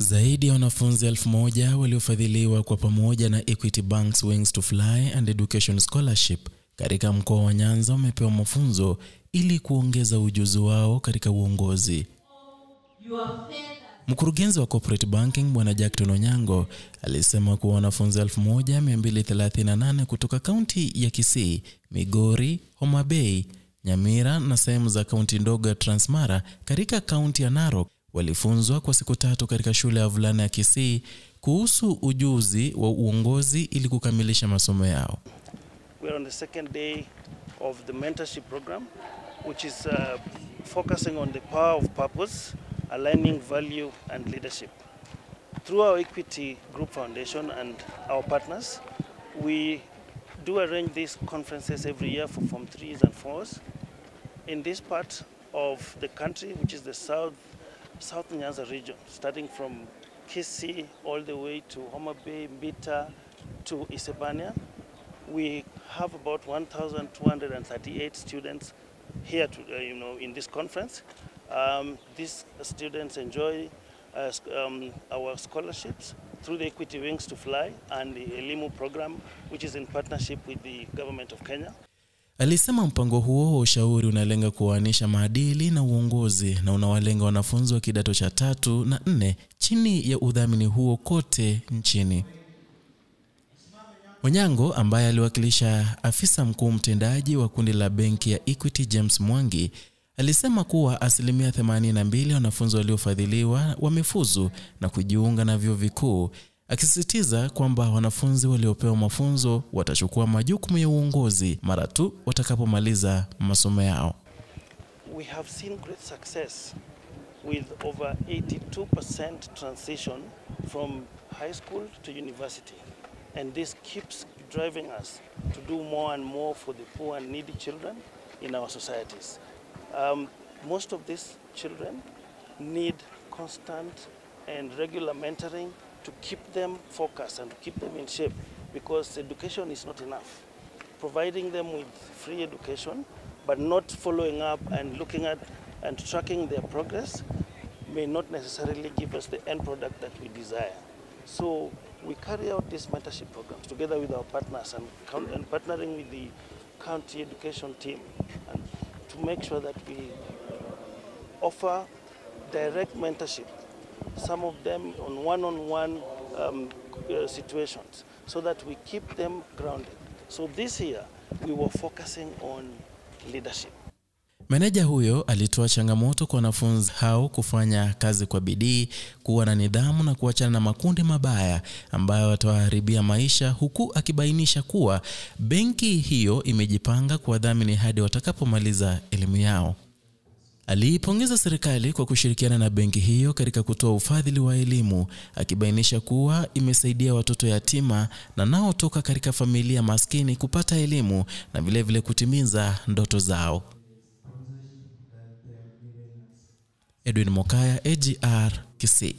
Zaidi ya wanafunzi 1000 waliofadhiliwa kwa pamoja na Equity Bank's Wings to Fly and Education Scholarship katika mkoa wa Nyanza wamepewa mafunzo ili kuongeza ujuzi wao katika uongozi. Mkurugenzi wa Corporate Banking Bwana Jackton Onyango alisema kuwa wanafunzi 1238 kutoka kaunti ya Kisii, Migori, Homa Bay, Nyamira na sehemu za kaunti ndogo ya Transmara katika kaunti ya Narok walifunzwa kwa siku 3 katika shule ya vulana ya Kisii kuhusu ujuzi wa uongozi ili kukamilisha masomo yao. We are on the second day of the mentorship program, which is focusing on the power of purpose, aligning value and leadership. Through our Equity Group Foundation and our partners, we do arrange these conferences every year for Form 3s and 4s. In this part of the country, which is the South Nyanza region, starting from Kisii all the way to Homa Bay, Mbita to Isebania, we have about 1,238 students here in this conference. These students enjoy our scholarships through the Equity Wings to Fly and the Elimu program, which is in partnership with the government of Kenya. Alisema mpango huo wa ushauri unalenga kuanisha maadili na uongozi na unawalenga wanafunzi wa kidato cha 3 na 4 chini ya udhamini huo kote nchini. Onyango ambaye aliwakilisha afisa mkuu mtendaji wa kundi la benki ya Equity James Mwangi alisema kuwa 82% ya wanafunzi waliofadhiliwa wamefuzu na kujiunga na vyuo vikuu, akisisitiza kwamba wanafunzi waliopewa mafunzo watachukua majukumu ya uongozi mara tu watakapomaliza masomo yao. We have seen great success with over 82% transition from high school to university, and this keeps driving us to do more and more for the poor and needy children in our societies. Most of these children need constant and regular mentoring to keep them focused and to keep them in shape, because education is not enough. Providing them with free education but not following up and looking at and tracking their progress may not necessarily give us the end product that we desire. So we carry out these mentorship programs together with our partners and partnering with the county education team, and to make sure that we offer direct mentorship, some of them on one-on-one situations, so that we keep them grounded. So this year we were focusing on leadership. Meneja huyo alitoa changamoto kwa wanafunzi hao kufanya kazi kwa bidii, kuwa na nidhamu na kuachana na makundi mabaya ambayo watawaharibia maisha, huku akibainisha kuwa benki hiyo imejipanga kuwadhamini hadi watakapomaliza elimu yao. Aliipongeza serikali kwa kushirikiana na benki hiyo katika kutoa ufadhili wa elimu, akibainisha kuwa imesaidia watoto yatima na nao toka katika familia maskini kupata elimu na vile kutimiza ndoto zao. Edwin Mokaya, Agr, Kisii.